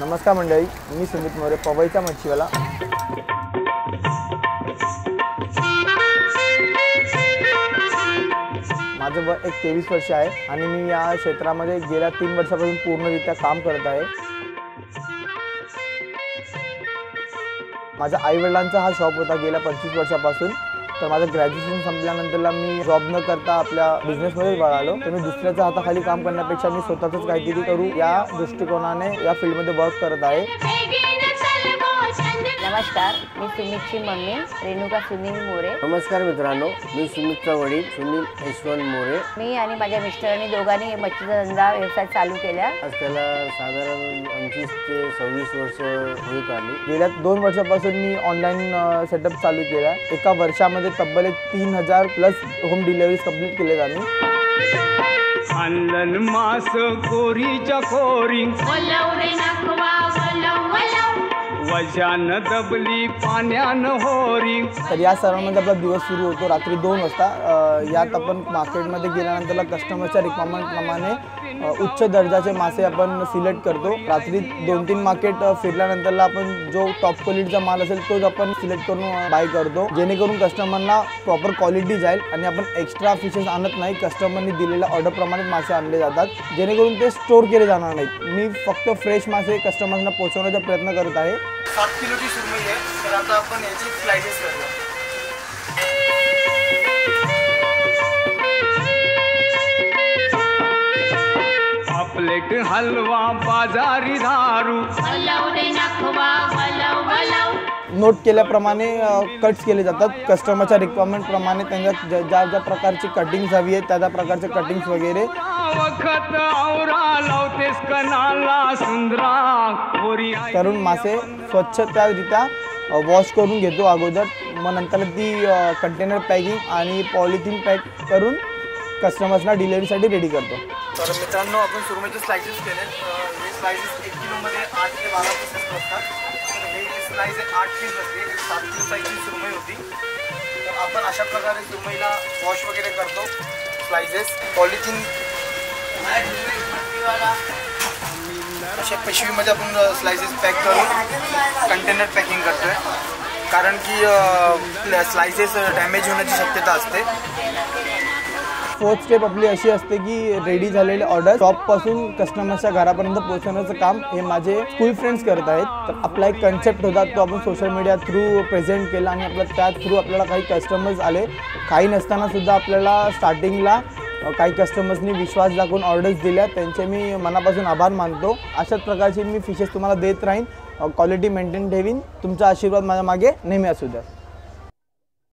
नमस्कार मंडळी, मी सुमित मोरे, पवईचा मच्छीवाला। माझं वय 23 वर्ष आहे आणि मी या क्षेत्रामध्ये गेल्या 3 वर्षापासून पूर्णरित्या काम करत आहे। माझ्या आईवडिलांचा हा शॉप होता गेल्या 25 वर्षापासून। तर माझं ग्रॅज्युएशन संपल्यानंतरला मी जॉब न करता आपल्या बिझनेसमध्ये वळालो। तर मी दुसऱ्याच्या हाताखाली काम करण्यापेक्षा मी स्वतःच काहीतरी करू या दृष्टिकोनाने या फील्डमध्ये वर्क करत आहे। नमस्कार, मी सुमितची मम्मी रेणुका सुनील मोरे। नमस्कार मित्रांनो, मी सुमितचा वडील सुनील यशवंत मोरे। मी आणि माझ्या मिस्टरांनी दोघांनी मच्छीचा धंदा व्यवसाय चालू केला। आज त्याला साधारण 25 ते 26 वर्ष होत आली। गेल्या 2 वर्षापासून मी ऑनलाईन सेटअप चालू केला। एका वर्षामध्ये तब्बल 3000 प्लस होम डिलिव्हरीज कंप्लीट केले आम्ही। आणलन मास कोरीच्या कोरी वजान दबली पाण्यान होरी। तर या सर्वांमध्ये आपला दिवस सुरू होतो रात्री 2 वाजता। यात आपण मार्केटमध्ये गेल्यानंतर कस्टमरच्या रिक्वायरमेंट प्रमाणे उच्च दर्जाचे मासे आपण सिलेक्ट करतो। रात्री 2-3 मार्केट फिरल्यानंतर आपण जो टॉप क्वालिटीचा माल असेल तोच आपण सिलेक्ट करून बाय करतो, जेणेकरून कस्टमरना प्रॉपर क्वालिटी जाईल आणि आपण एक्स्ट्रा फिशेस आणत नाही। कस्टमरनी दिलेल्या ऑर्डर प्रमाणे मासे आणले जातात, जेणेकरून ते स्टोर केले जाणार नाहीत। मी फक्त फ्रेश मासे कस्टमरना पोहोचवण्याचा प्रयत्न करत आहे। 7 किलोची सुरमई आहे, तर आता आपण याची स्लाइसेस करूया। पापलेट हलवा बाजारी दारू नोट केल्याप्रमाणे कट्स केले जातात। कस्टमरच्या रिक्वायरमेंट प्रमाणे त्यांना ज्या प्रकारची कटिंग्स हवी आहे त्या प्रकारचे कटिंग्स वगैरे वखत औरा लावतेस कनाला सुंदरा होरी। करून मासे स्वच्छतारित्या वॉश करून घेतो अगोदर, मग नंतर ती कंटेनर पॅकिंग आणि पॉलिथिन पॅक करून कस्टमर्सना डिलिव्हरीसाठी रेडी करतो। तर मित्रांनो, आपण सुरमईचे स्लाइसेस केले। हे स्लाइसेस 1 किलोमध्ये 8 ते 12 पीसेस असतात। तर हे स्लाइस 8 पीस असते, 7 किलो साईजची सुरमई होती। तर आपण अशा प्रकारे सुरमईला वॉश वगैरे करतो। स्लाइसेस पॉलिथिन अशा पिशवीमध्ये आपण स्लाइसेस पॅक करून कंटेनर पॅकिंग करतोय, कारण की स्लाइसेस डॅमेज होण्याची शक्यता असते। 4th स्टेप आपली अशी असते की रेडी झालेले ऑर्डर शॉपपासून कस्टमरच्या घरापर्यंत पोहोचवण्याचं काम हे माझे स्कूल फ्रेंड्स करत आहेत। तर आपला एक कन्सेप्ट होता, तो आपण सोशल मीडिया थ्रू प्रेझेंट केला आणि आपल्या त्या थ्रू आपल्याला काही कस्टमर्स आले। काही नसताना सुद्धा आपल्याला स्टार्टिंगला काही कस्टमर्सनी विश्वास दाखवून ऑर्डर्स दिल्या, त्यांचे मी मनापासून आभार मानतो। अशाच प्रकारचे मी फिशेस तुम्हाला देत राहीन, क्वालिटी मेंटेन ठेवीन। तुमचा आशीर्वाद माझ्या मागे नेहमी असू द्या।